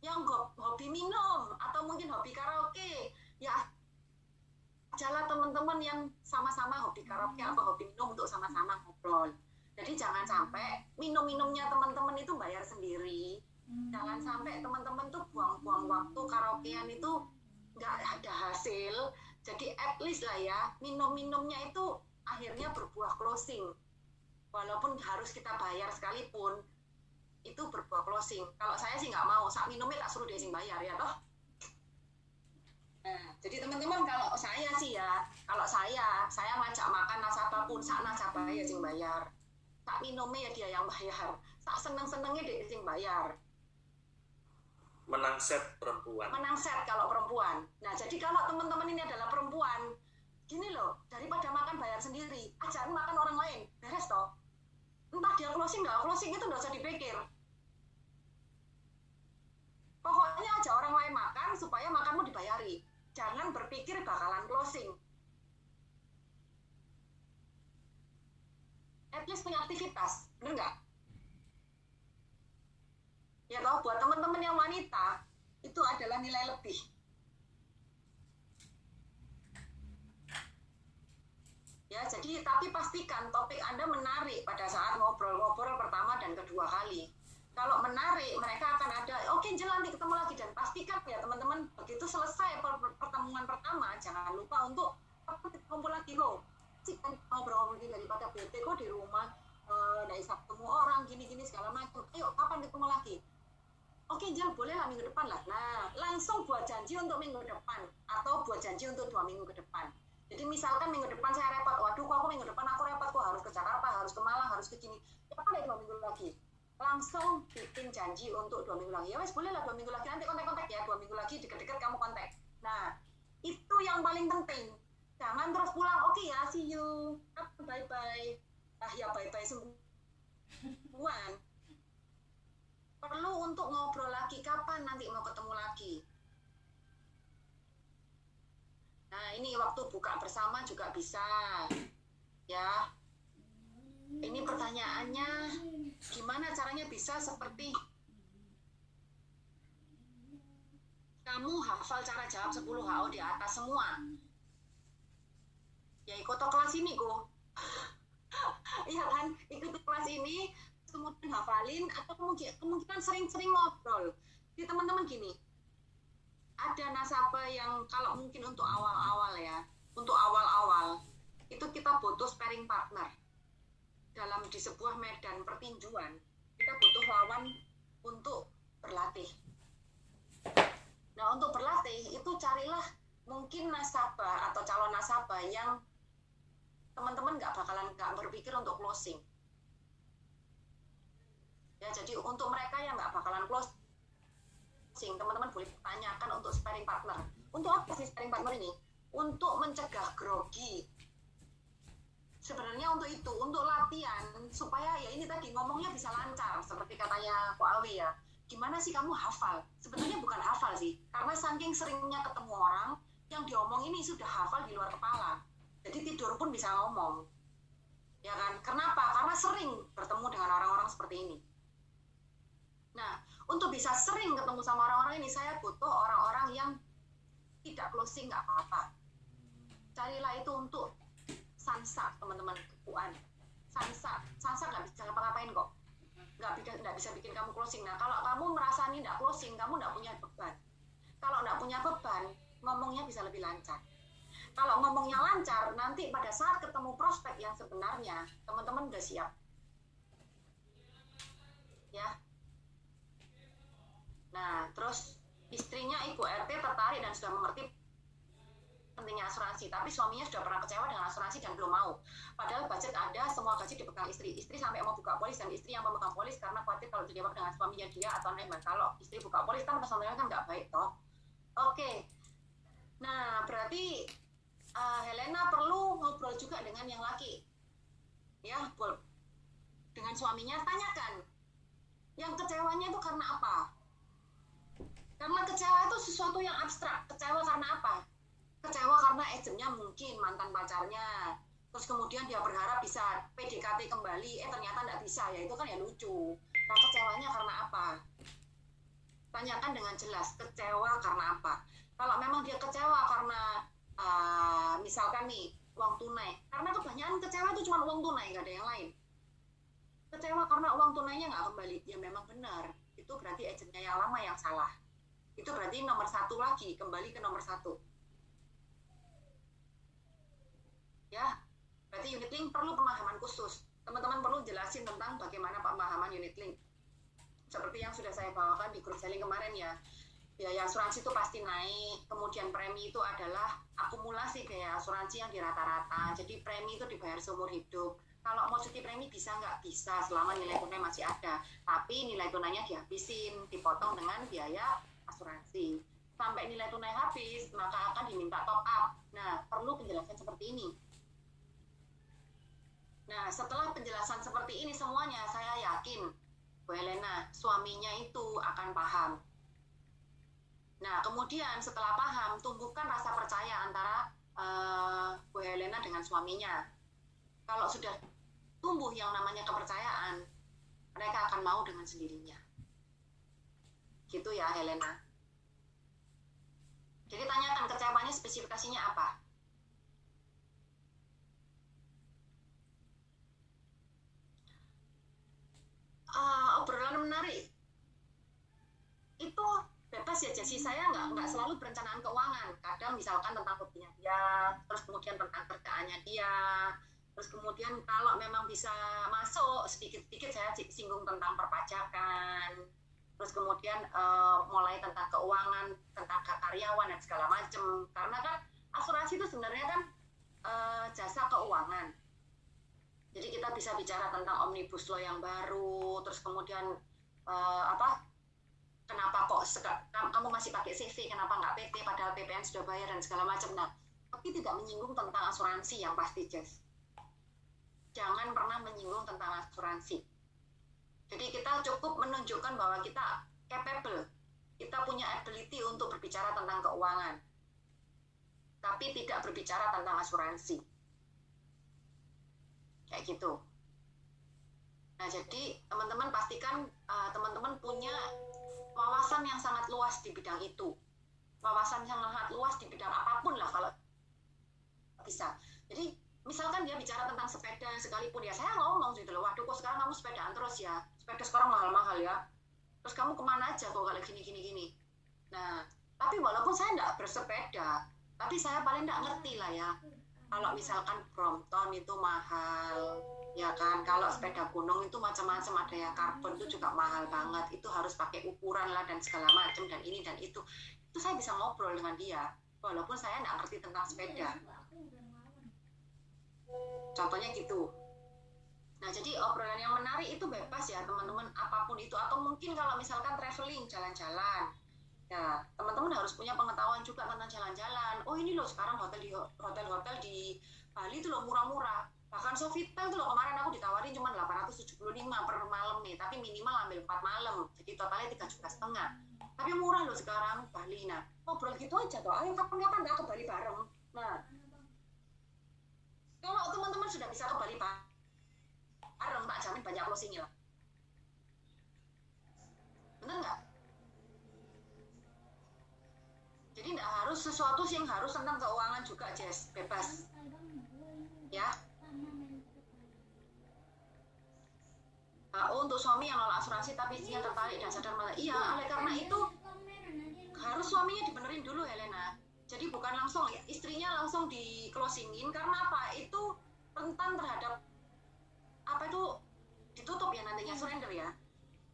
Yang hobi minum atau mungkin hobi karaoke, ya ajalah teman-teman yang sama-sama hobi karaoke atau hobi minum untuk sama-sama ngobrol. Jadi jangan sampai minum-minumnya teman-teman itu bayar sendiri. Jangan sampai teman-teman tuh buang-buang waktu karaokean itu nggak ada hasil. Jadi at least lah ya, minum-minumnya itu akhirnya berbuah closing. Walaupun harus kita bayar sekalipun, itu berbuah closing. Kalau saya sih nggak mau, sak minumnya tak suruh dia sing bayar ya toh. Nah, jadi teman-teman kalau saya sih ya, kalau saya ngajak makan nasabah pun sak nasabah ya sing bayar. Sak minumnya ya dia yang bayar. Sak seneng-senengnya dia sing bayar. Menang set perempuan. Menang set kalau perempuan. Nah, jadi kalau teman-teman ini adalah perempuan, gini loh, daripada makan bayar sendiri, ajak makan orang lain, beres toh. Entah dia closing nggak closing itu nggak usah dipikir. Pokoknya aja orang lain makan supaya makanmu dibayari. Jangan berpikir bakalan closing. At least punya aktivitas, bener nggak? Ya toh, buat teman-teman yang wanita itu adalah nilai lebih. Ya, jadi tapi pastikan topik Anda menarik pada saat ngobrol-ngobrol pertama dan kedua kali. Kalau menarik, mereka akan ada, oke, nanti ketemu lagi. Dan pastikan ya teman-teman, begitu selesai pertemuan pertama, jangan lupa untuk kumpul lagi loh. Jika ngobrol-ngobrol daripada bete kok di rumah, nggak bisa ketemu orang, gini-gini segala macam. Ayo, kapan ketemu lagi? Oke, boleh lah minggu depan lah. Nah, langsung buat janji untuk minggu depan. Atau buat janji untuk 2 minggu ke depan. Jadi misalkan minggu depan saya repot, waduh kok aku minggu depan aku repot, kok harus ke Jakarta, harus ke Malang, harus ke sini. Ya apa deh 2 minggu lagi? Langsung bikin janji untuk 2 minggu lagi. Ya wes boleh lah 2 minggu lagi, nanti kontak-kontak ya, 2 minggu lagi deket-deket kamu kontak. Nah, itu yang paling penting. Jangan terus pulang, oke ya, see you, bye-bye. Ya bye-bye sembuhan. Perlu untuk ngobrol lagi, kapan nanti mau ketemu lagi. Nah, ini waktu buka bersama juga bisa. Ya. Ini pertanyaannya, gimana caranya bisa seperti kamu hafal cara jawab 10 HO di atas semua? Ya ikut kelas ini kok. Iya kan, ikut kelas ini, kemudian hafalin, atau kemungkinan sering-sering ngobrol. Jadi teman-teman gini, ada nasabah yang kalau mungkin untuk awal-awal ya, untuk awal-awal itu kita butuh sparring partner dalam di sebuah medan pertinjuan. Kita butuh lawan untuk berlatih. Nah, untuk berlatih itu carilah mungkin nasabah atau calon nasabah yang teman-teman nggak berpikir untuk closing. Ya, jadi untuk mereka yang nggak bakalan closing, teman-teman boleh tanyakan untuk sparring partner. Untuk apa sih sparring partner ini? Untuk mencegah grogi. Sebenarnya untuk itu, untuk latihan supaya ya ini tadi ngomongnya bisa lancar seperti katanya Ko Awi ya. Gimana sih kamu hafal? Sebenarnya bukan hafal sih, karena saking seringnya ketemu orang yang diomong ini sudah hafal di luar kepala. Jadi tidur pun bisa ngomong. Ya kan? Kenapa? Karena sering bertemu dengan orang-orang seperti ini. Nah, untuk bisa sering ketemu sama orang-orang ini, saya butuh orang-orang yang tidak closing, nggak apa-apa. Carilah itu untuk sansa, teman-teman, kekuan. Sansa nggak bisa ngapa-ngapain kok. Nggak bisa bikin kamu closing. Nah, kalau kamu merasa ini nggak closing, kamu nggak punya beban. Kalau nggak punya beban, ngomongnya bisa lebih lancar. Kalau ngomongnya lancar, nanti pada saat ketemu prospek yang sebenarnya, teman-teman udah siap. Ya. Nah, terus istrinya Ibu RT tertarik dan sudah mengerti pentingnya asuransi, tapi suaminya sudah pernah kecewa dengan asuransi dan belum mau. Padahal budget ada, semua gaji dipegang istri. Istri sampai mau buka polis dan istri yang memegang polis karena khawatir kalau terjebak dengan suaminya dia atau Neman. Kalau istri buka polis kan personalnya kan nggak baik toh. Oke. Nah, berarti Helena perlu ngobrol juga dengan yang laki. Ya, dengan suaminya tanyakan. Yang kecewanya itu karena apa? Karena kecewa itu sesuatu yang abstrak. Kecewa karena apa? Kecewa karena agentnya mungkin mantan pacarnya, terus kemudian dia berharap bisa PDKT kembali, ternyata nggak bisa, ya itu kan ya lucu. Nah, kecewanya karena apa? Tanyakan dengan jelas, kecewa karena apa? Kalau memang dia kecewa karena misalkan nih uang tunai, karena kebanyakan kecewa itu cuma uang tunai, nggak ada yang lain. Kecewa karena uang tunainya nggak kembali, ya memang benar, itu berarti agentnya yang lama yang salah. Itu berarti nomor satu lagi, kembali ke nomor satu. Ya, berarti unit link perlu pemahaman khusus. Teman-teman perlu jelasin tentang bagaimana pemahaman unit link. Seperti yang sudah saya bawakan di grup selling kemarin ya. Biaya asuransi itu pasti naik, kemudian premi itu adalah akumulasi biaya asuransi yang di rata-rata. Jadi premi itu dibayar seumur hidup. Kalau mau cuti premi bisa nggak? Bisa, selama nilai tunai masih ada. Tapi nilai tunainya dihabisin, dipotong dengan biaya asuransi. Sampai nilai tunai habis, maka akan diminta top up. Nah, perlu penjelasan seperti ini. Nah, setelah penjelasan seperti ini semuanya, saya yakin Bu Helena, suaminya itu akan paham. Nah, kemudian setelah paham, tumbuhkan rasa percaya antara Bu Helena dengan suaminya. Kalau sudah tumbuh yang namanya kepercayaan, mereka akan mau dengan sendirinya. Gitu ya, Helena. Jadi tanyakan kecewanya, spesifikasinya apa? Obrolan menarik itu bebas ya, jadi saya nggak selalu perencanaan keuangan. Kadang misalkan tentang hobinya dia, terus kemudian tentang kerjaannya dia, terus kemudian kalau memang bisa masuk sedikit-sedikit saya singgung tentang perpajakan, terus kemudian mulai tentang keuangan, tentang karyawan dan segala macam. Karena kan asuransi itu sebenarnya kan jasa keuangan. Jadi kita bisa bicara tentang omnibus law yang baru, terus kemudian kenapa kok kamu masih pakai CV, kenapa nggak PT, padahal PPN sudah bayar dan segala macam. Nah, tapi tidak menyinggung tentang asuransi yang pasti, Jess. Jangan pernah menyinggung tentang asuransi. Jadi kita cukup menunjukkan bahwa kita capable, kita punya ability untuk berbicara tentang keuangan, tapi tidak berbicara tentang asuransi. Kayak gitu. Nah, jadi teman-teman pastikan teman-teman punya wawasan yang sangat luas di bidang itu. Wawasan yang sangat luas di bidang apapun lah kalau bisa. Jadi misalkan dia bicara tentang sepeda sekalipun ya, saya ngomong gitu loh, waduh kok sekarang kamu sepedaan terus ya, sepeda sekarang mahal-mahal ya, terus kamu kemana aja kok kalau gini. Nah, Tapi walaupun saya nggak bersepeda, tapi saya paling nggak ngerti lah ya. Kalau misalkan Brompton itu mahal, ya kan? Kalau sepeda gunung itu macam-macam, ada yang karbon itu juga mahal banget. Itu harus pakai ukuran lah dan segala macam dan ini dan itu. Itu saya bisa ngobrol dengan dia, walaupun saya nggak ngerti tentang sepeda. Contohnya gitu. Nah, jadi obrolan yang menarik itu bebas ya teman-teman, apapun itu. Atau mungkin kalau misalkan traveling, jalan-jalan, ya teman-teman harus punya pengetahuan juga tentang jalan-jalan. Oh ini loh sekarang hotel-hotel di Bali itu loh murah-murah. Bahkan Sofitel itu loh kemarin aku ditawarin cuma 875 per malam nih, tapi minimal ambil 4 malam, jadi totalnya 3,5 juta. Tapi murah loh sekarang Bali. Nah, ngobrol gitu aja tuh, ayo kapan-kapan nggak ke Bali bareng. Nah, kalau teman-teman sudah bisa ke Bali bareng, tak jamin banyak closingnya lah. Bener nggak? Jadi nggak harus sesuatu yang harus tentang keuangan juga, Jess. Bebas. Ya. Untuk suami yang nolak asuransi tapi istrinya tertarik dan sadar malah. Iya, oleh karena itu harus suaminya dibenerin dulu, Helena. Jadi bukan langsung ya, istrinya langsung di closingin. Karena apa? Itu rentan terhadap apa itu ditutup ya nantinya, surrender ya,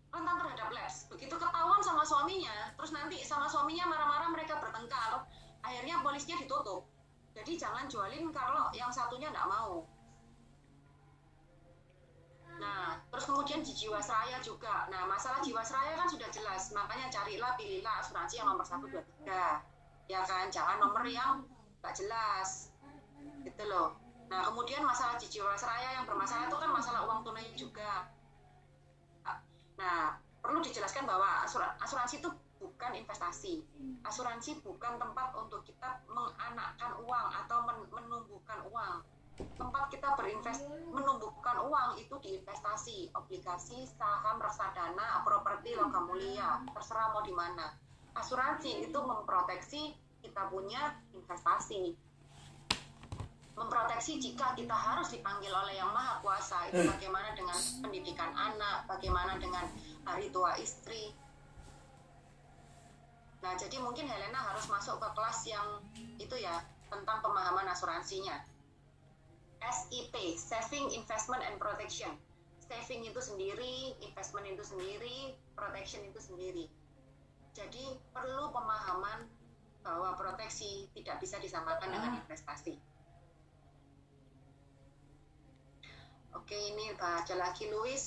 rentan terhadap lapse. Begitu ketahuan sama suaminya, terus nanti sama suaminya marah-marah, mereka bertengkar, akhirnya polisnya ditutup. Jadi jangan jualin kalau yang satunya nggak mau. Nah, terus kemudian di Jiwasraya juga. Nah, masalah Jiwasraya kan sudah jelas, makanya pilihlah asuransi yang nomor 1, 2, 3, ya kan, jangan nomor yang nggak jelas, gitu loh. Nah, kemudian masalah di Jiwasraya yang bermasalah itu kan masalah uang tunai juga. Nah, perlu dijelaskan bahwa asuransi itu bukan investasi. Asuransi bukan tempat untuk kita menganakkan uang atau menumbuhkan uang. Tempat kita menumbuhkan uang itu di investasi, obligasi, saham, reksadana, properti, logam mulia, terserah mau di mana. Asuransi itu memproteksi kita punya investasi. Memproteksi jika kita harus dipanggil oleh Yang Maha Kuasa, itu bagaimana dengan pendidikan anak, bagaimana dengan hari tua istri. Nah, jadi mungkin Helena harus masuk ke kelas yang itu ya, tentang pemahaman asuransinya. SIP, Saving, Investment, and Protection. Saving itu sendiri, investment itu sendiri, protection itu sendiri. Jadi perlu pemahaman bahwa proteksi tidak bisa disamakan dengan investasi. Oke, ini baca lagi Louis.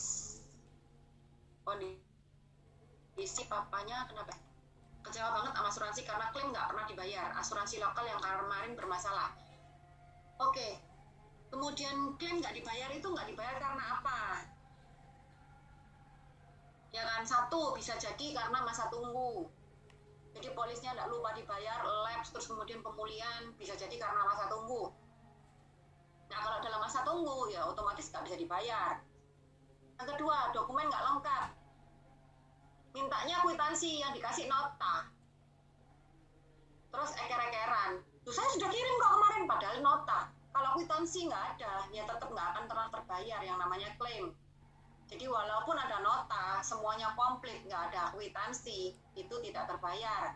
Kondisi papanya kenapa? Kecewa banget sama asuransi karena klaim nggak pernah dibayar. Asuransi lokal yang kemarin bermasalah. Oke, kemudian klaim nggak dibayar karena apa? Ya kan, satu bisa jadi karena masa tunggu. Jadi polisnya nggak lupa dibayar, lapse, terus kemudian pemulihan, bisa jadi karena masa tunggu. Nah, kalau dalam masa tunggu, ya otomatis nggak bisa dibayar. Yang kedua, dokumen nggak lengkap. Mintanya kwitansi, yang dikasih nota. Terus eker-ekeran. Tuh, saya sudah kirim kok kemarin, padahal nota. Kalau kwitansi nggak ada, ya tetap nggak akan pernah terbayar yang namanya klaim. Jadi walaupun ada nota, semuanya komplit, nggak ada kwitansi, itu tidak terbayar.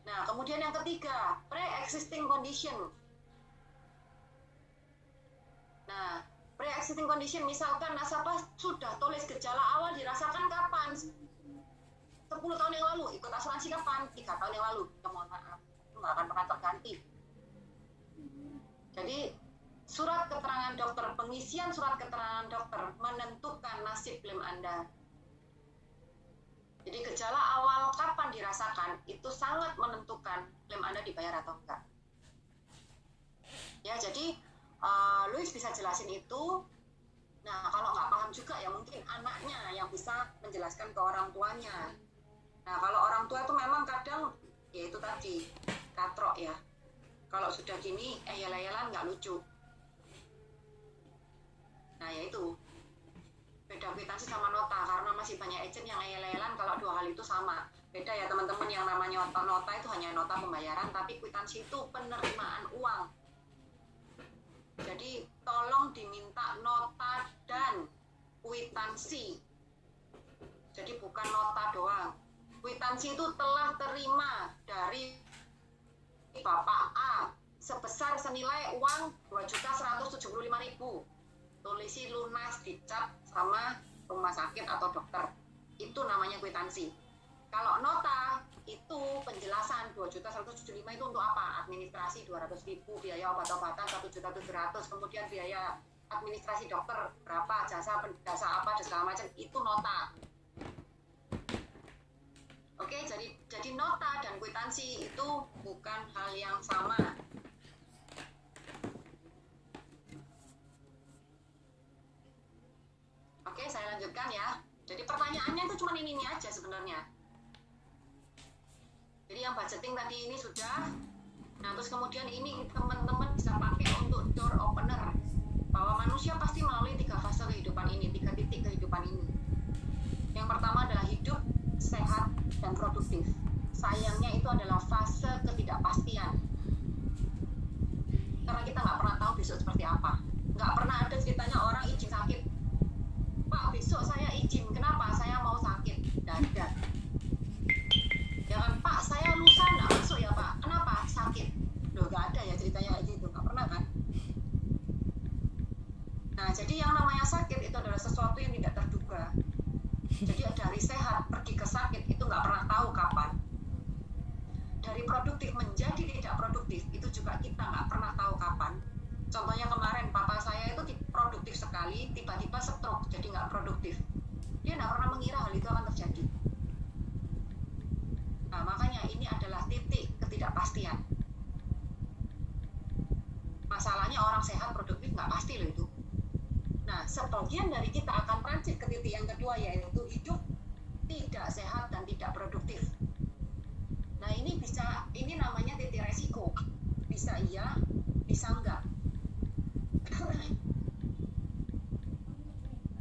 Nah, kemudian yang ketiga, pre-existing condition. Nah, pre-existing condition, misalkan nasabah sudah tulis gejala awal dirasakan kapan? 10 tahun yang lalu, ikut asuransi kapan? 3 tahun yang lalu, ya mohon maaf, itu nggak akan pernah terganti. Jadi, surat keterangan dokter, pengisian surat keterangan dokter menentukan nasib klaim Anda. Jadi gejala awal kapan dirasakan, itu sangat menentukan klaim Anda dibayar atau enggak. Ya, jadi Louis bisa jelasin itu. Nah, kalau nggak paham juga ya mungkin anaknya yang bisa menjelaskan ke orang tuanya. Nah, kalau orang tua itu memang kadang, ya itu tadi, katrok ya. Kalau sudah gini, eyel-eyelan nggak lucu. Nah, ya itu. Beda kwitansi sama nota, karena masih banyak agent yang eyel-eyelan kalau dua hal itu sama. Beda ya teman-teman, yang namanya nota itu hanya nota pembayaran, tapi kwitansi itu penerimaan uang. Jadi tolong diminta nota dan kwitansi. Jadi bukan nota doang. kwitansi itu telah terima dari Bapak A sebesar senilai uang 2.175.000. Tulisi lunas dicap sama rumah sakit atau dokter. Itu namanya kwitansi. Kalau nota itu penjelasan 2.175.000 itu untuk apa? Administrasi 200.000, biaya obat-obatan 1.700.000, kemudian biaya administrasi dokter berapa, jasa apa dan segala macam, itu nota. Oke, jadi nota dan kwitansi itu bukan hal yang sama. Oke, saya lanjutkan ya. Jadi pertanyaannya itu cuma ini aja sebenarnya. Jadi yang budgeting tadi ini sudah. Nah, terus kemudian ini teman-teman bisa pakai untuk door opener. Bahwa manusia pasti melalui 3 fase kehidupan ini, 3 titik kehidupan ini. Yang pertama adalah hidup, sehat, dan produktif. Sayangnya itu adalah fase ketidakpastian. Karena kita nggak pernah tahu besok seperti apa. Nggak pernah ada ceritanya orang izin sakit. Pak, besok saya izin. Kenapa? Saya mau sakit. Nggak ada. Ya kan, Pak, saya lusa nggak masuk ya Pak. Kenapa? Sakit. Loh, nggak ada ya ceritanya kayak gitu. Nggak pernah kan? Nah, jadi yang namanya sakit itu adalah sesuatu yang tidak terduga. Jadi dari sehat pergi ke sakit itu nggak pernah tahu kapan. Dari produktif menjadi tidak produktif itu juga kita nggak pernah tahu kapan. Contohnya kemarin papa saya itu produktif sekali, tiba-tiba stroke jadi nggak produktif. Dia nggak pernah mengira hal itu akan terjadi. Nah, makanya ini adalah titik ketidakpastian. Masalahnya orang sehat produktif nggak pasti loh itu. Nah, sebagian dari kita akan transit ke titik yang kedua, yaitu hidup tidak sehat dan tidak produktif. Nah, ini namanya titik resiko. Bisa iya, bisa enggak.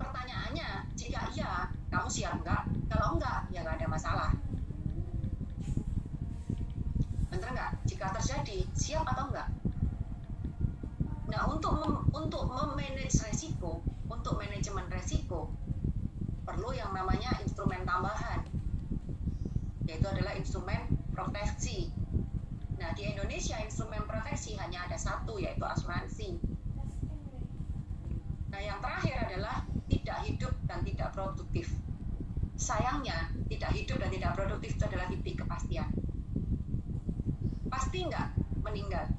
Pertanyaannya, jika iya, kamu siap enggak? Kalau enggak, ya enggak ada masalah. Bener enggak? Jika terjadi, siap atau enggak? Nah, untuk memanage resiko, untuk manajemen resiko, perlu yang namanya instrumen tambahan, yaitu adalah instrumen proteksi. Nah, di Indonesia instrumen proteksi hanya ada satu, yaitu asuransi. Nah, yang terakhir adalah tidak hidup dan tidak produktif. Sayangnya, tidak hidup dan tidak produktif itu adalah titik kepastian. Pasti nggak meninggal.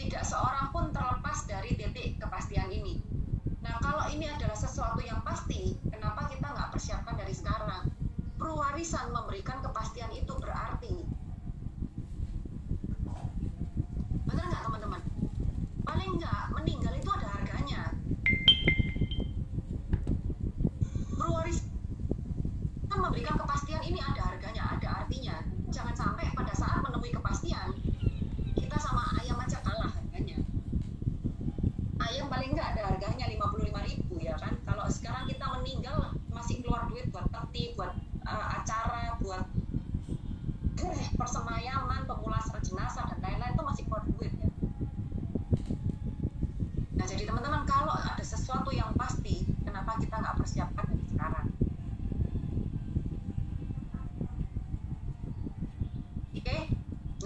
Tidak seorang pun terlepas dari titik kepastian ini. Nah, kalau ini adalah sesuatu yang pasti, kenapa kita nggak persiapkan dari sekarang? Perwarisan memberikan kepastian itu berarti. Benar nggak teman-teman? Paling nggak meninggal itu ada harganya. Perwarisan memberikan kepastian ini ada harganya, ada artinya. Jangan sampai pada saat menemui kepastian, kita sama ayam aja kalah harganya. Ayam paling nggak ada harganya 55.000 ya kan. Kalau sekarang kita meninggal masih keluar duit buat peti, buat acara, buat persemayaman, pemulasaran jenazah dan lain-lain itu masih keluar duit ya. Nah, jadi teman-teman, kalau ada sesuatu yang pasti, kenapa kita nggak persiapkan dari sekarang? Oke?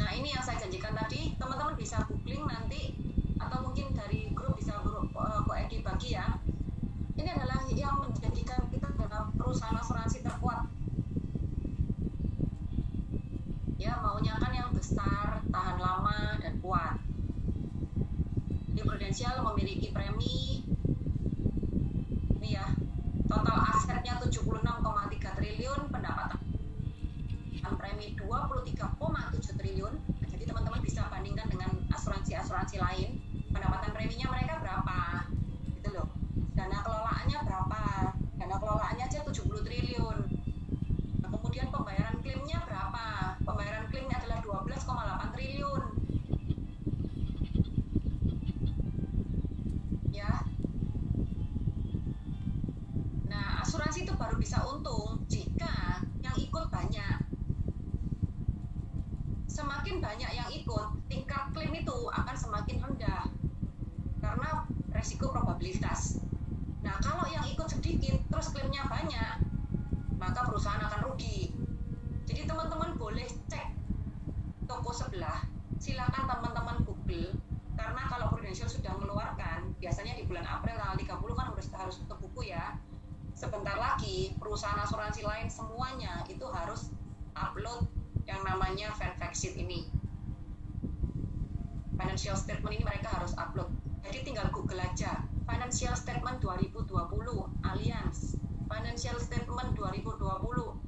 Nah, ini yang saya janjikan tadi, teman-teman bisa googling nanti, atau mungkin dari grup bisa Edi bagi ya. Ini adalah yang menjadikan kita dalam perusahaan asuransi terkuat. Ya, maunya kan yang besar, tahan lama, dan kuat. Di Prudential memiliki premi, ini ya, total asetnya 76,3 triliun, pendapatan premi 23,7 triliun. Jadi teman-teman bisa bandingkan dengan asuransi-asuransi lain, pendapatan preminya mereka berapa, gitu loh. Dana kelolaannya berapa? Dana kelolaannya aja 70 triliun. Nah, kemudian pembayaran klaimnya berapa? Pembayaran klaimnya adalah 12,8 triliun. Ya. Nah, asuransi itu baru bisa untung jika yang ikut banyak. Semakin banyak yang ikut, tingkat klaim itu akan semakin rendah karena resiko probabilitas. Nah, kalau yang ikut sedikit terus klaimnya banyak, maka perusahaan akan rugi. Jadi teman-teman boleh cek toko sebelah, silakan teman-teman Google, karena kalau Prudential sudah mengeluarkan, biasanya di bulan April tanggal 30 kan harus tutup buku ya. Sebentar lagi perusahaan asuransi lain semuanya itu harus upload yang namanya fact sheet ini. Financial statement ini mereka harus upload. Jadi tinggal Google aja, Financial Statement 2020 Allianz, Financial Statement 2020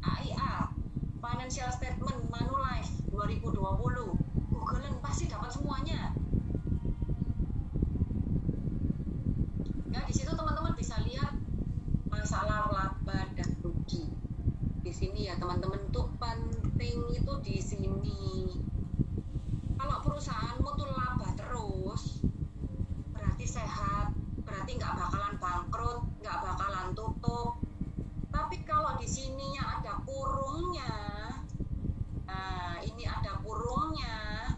AIA, Financial Statement Manulife 2020. Googlein pasti dapat semuanya. Ya, di situ teman-teman bisa lihat masalah laba dan rugi. Di sini ya teman-teman, tuh penting itu di sini. Kalau perusahaanmu tuh laba terus, berarti sehat, berarti nggak bakalan bangkrut, nggak bakalan tutup. Tapi kalau di sininya ada kurungnya, nah ini ada kurungnya,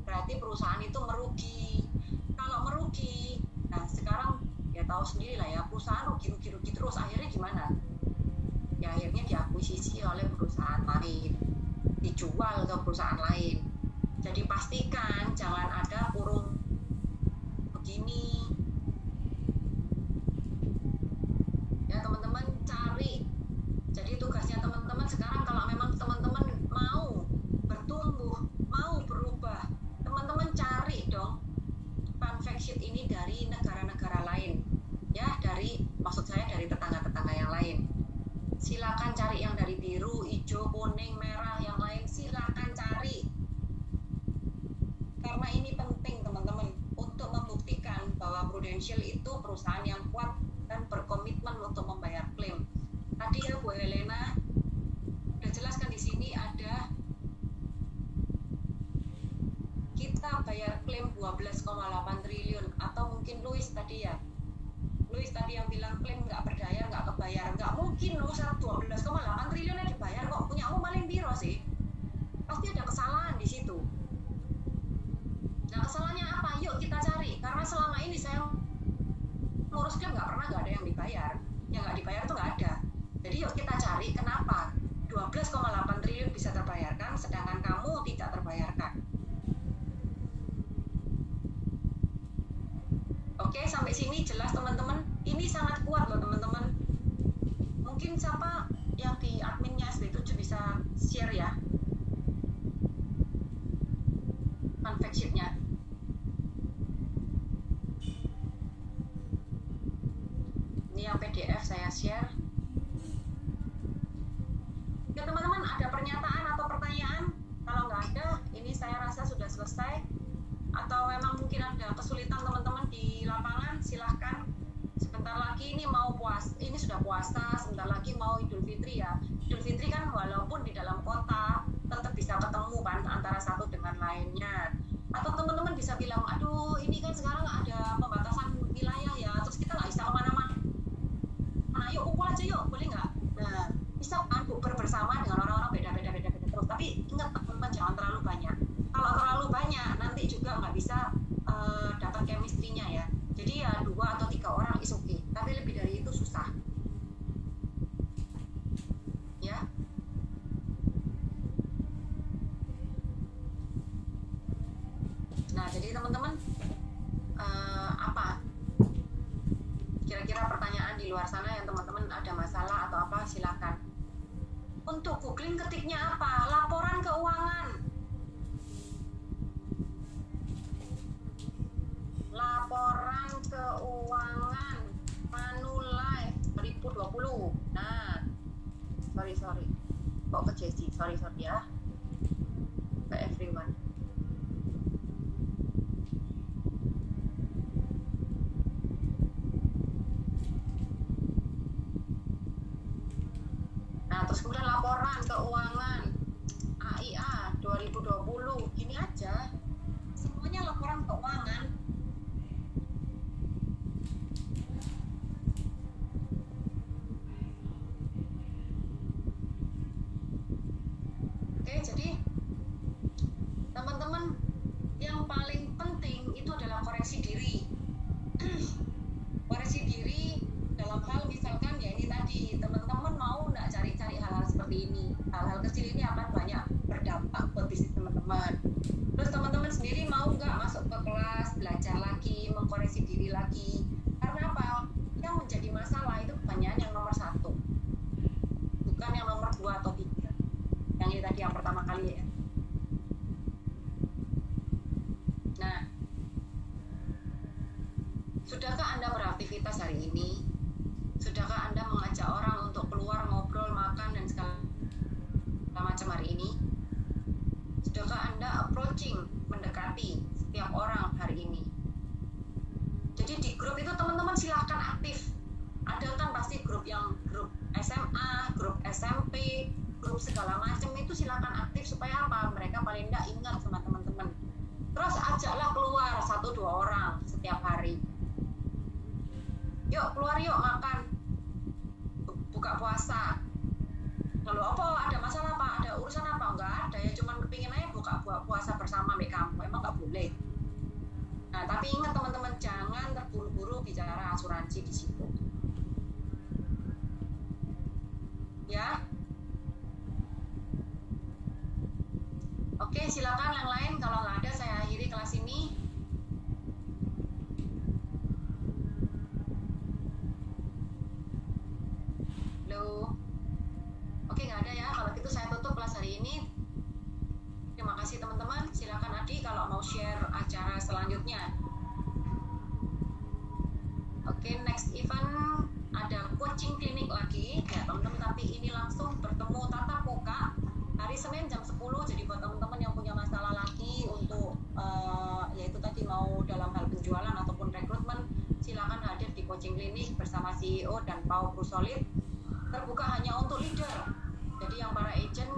berarti perusahaan itu merugi. Kalau merugi, nah sekarang ya tahu sendiri lah ya, perusahaan rugi terus, akhirnya gimana? Ya akhirnya diakuisisi oleh perusahaan lain, dijual ke perusahaan lain. Jadi pastikan jangan ada kurung begini. Ya teman-teman cari. Jadi tugasnya teman-teman sekarang, kalau memang teman-teman mau bertumbuh, mau berubah, teman-teman cari dong fact sheet ini dari negara-negara lain. Ya, maksud saya dari tetangga-tetangga yang lain. Silakan cari yang dari biru, hijau, kuning, merah, yang lain silakan cari. Karena ini penting teman-teman untuk membuktikan bahwa Prudential itu perusahaan yang kuat dan berkomitmen untuk membayar klaim. Tadi ya Bu Helena udah jelaskan di sini ada kita bayar klaim 12,8 triliun, atau mungkin Louis tadi yang bilang klaim nggak berdaya, nggak kebayar. Nggak mungkin usah 12,8 triliun yang dibayar kok, punya aku paling biro sih. Pasti ada kesalahan di situ. Nah kesalahannya apa? Yuk kita cari. Karena selama ini saya ngurus klaim nggak ada yang dibayar. Yang nggak dibayar tuh nggak ada. Jadi yuk kita cari kenapa 12,8 triliun bisa terbayarkan sedangkan kamu tidak terbayarkan. Oke, sampai sini jelas teman-teman. Ini sangat kuat loh teman-teman. Mungkin siapa yang di adminnya SD7 bisa share ya fact sheet-nya. Ini yang PDF saya share. Ya teman-teman, ada pernyataan atau pertanyaan? Kalau nggak ada, ini saya rasa sudah selesai. Atau memang mungkin ada kesulitan teman-teman di lapangan, silahkan. Sebentar lagi ini ini sudah puasa, sebentar lagi mau Idul Fitri ya. Idul Fitri kan walaupun di dalam kota tetap bisa ketemu kan antara satu dengan lainnya. Atau teman-teman bisa bilang, aduh ini kan sekarang ada pembatasan wilayah ya, terus kita nggak bisa kemana-mana. Nah yuk kumpul aja yuk, boleh nggak? Nah bisa kan bukber bersama dengan orang-orang beda-beda terus. Tapi ingat teman-teman, jangan terlalu banyak. Kalau terlalu banyak nanti juga nggak bisa dapat chemistry-nya ya. Jadi ya 2 atau 3 orang is okay, tapi lebih dari itu susah ya. Nah jadi teman-teman, apa kira-kira pertanyaan di luar sana yang teman-teman ada masalah atau apa, silakan. Untuk googling ketiknya apa? Laporan keuangan. Laporan keuangan Manulife 2020. Nah, sorry. Kok ke Jessie? Sorry ya. Ke everyone. Nah, terus kemudian laporan keuangan AIA 2020. Gini aja. Semuanya laporan keuangan. Jadi teman-teman, yang paling penting itu adalah koreksi diri. Koreksi diri dalam hal misalkan ya ini tadi, teman-teman mau nggak cari-cari hal membatasi diri lagi. Karena apa? Yang menjadi masalah itu kebanyakan yang nomor 1, bukan yang nomor 2 atau 3. Yang ini tadi yang pertama kali ya. Nah, sudahkah Anda beraktivitas hari ini? Sudahkah Anda mengajak orang untuk keluar, ngobrol, makan, dan segala macam hari ini? Sudahkah Anda approaching, mendekati setiap orang hari ini? Jadi di grup itu teman-teman silahkan aktif. Ada kan pasti grup SMA, grup SMP, grup segala macam itu silahkan aktif supaya apa? Mereka paling tidak ingat sama teman-teman. Terus ajaklah keluar 1-2 orang setiap hari. Yuk keluar yuk makan, buka puasa. Lalu apa? Ada masalah apa? Ada urusan apa? Enggak ada ya, cuman kepingin aja buka puasa bersama sama kamu. Emang nggak boleh. Nah tapi ingat teman-teman, jangan terburu-buru bicara asuransi di situ. Ya. Oke, silakan yang lain. Kalau nggak ada, saya akhiri kelas ini. Halo. Oke, nggak ada ya. Kalau gitu saya tutup kelas hari ini. Terima kasih teman-teman. Silakan Adi kalau mau share acara selanjutnya. Oke, next event ada coaching klinik lagi ya teman-teman, tapi ini langsung bertemu tatap muka hari Senin jam 10. Jadi buat teman-teman yang punya masalah lagi untuk yaitu tadi mau dalam hal penjualan ataupun rekrutmen, silakan hadir di coaching klinik bersama CEO dan Pau Prusolid. Terbuka hanya untuk leader. Jadi yang para agent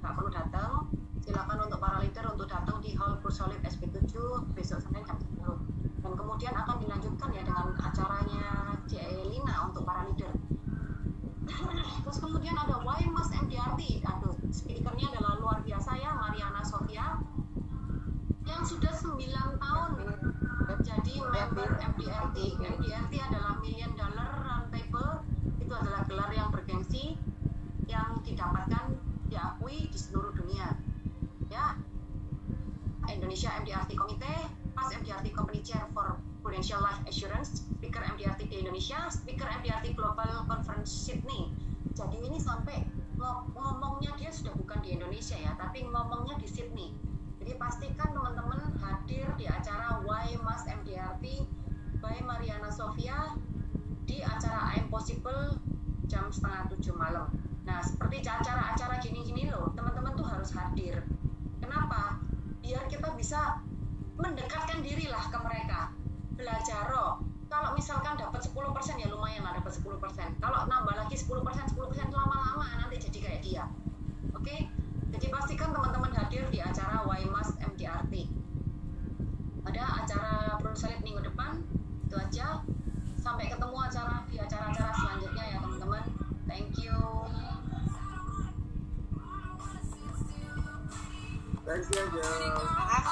nggak perlu datang. Silakan untuk para leader untuk datang di Hall Prusolid SP7 besok Senin jam 10. Dan kemudian akan dilanjutkan ya dengan acaranya Lina untuk para leader. Terus kemudian ada Why Must MDRT. Aduh, speakernya adalah luar biasa ya, Mariana Sofia yang sudah 9 tahun jadi member MDRT. MDRT adalah Million Dollar Roundtable. Itu adalah gelar yang bergengsi yang didapatkan, diakui di seluruh dunia. Ya, Indonesia MDRT Committee, past MDRT Company Chair for Prudential Life Assurance, speaker MDRT di Indonesia, speaker MDRT Global Conference Sydney. Jadi ini sampai ngomongnya dia sudah bukan di Indonesia ya, tapi ngomongnya di Sydney. Jadi pastikan teman-teman hadir di acara Why Must MDRT by Mariana Sofia di acara I'm Possible jam 6:30 malam. Nah, seperti acara-acara gini-gini loh, teman-teman tuh harus hadir. Kenapa? Biar kita bisa mendekatkan diri lah ke mereka. Belajar roh. Kalau misalkan dapat 10% ya lumayan lah dapat 10%. Kalau nambah lagi 10% lama-lama nanti jadi kayak dia. Oke? Jadi pastikan teman-teman hadir di acara Why Must MDRT. Ada acara Prusolid minggu depan. Itu aja. Sampai ketemu di acara-acara selanjutnya ya teman-teman. Thank you. Thank you, Jo. Makasih.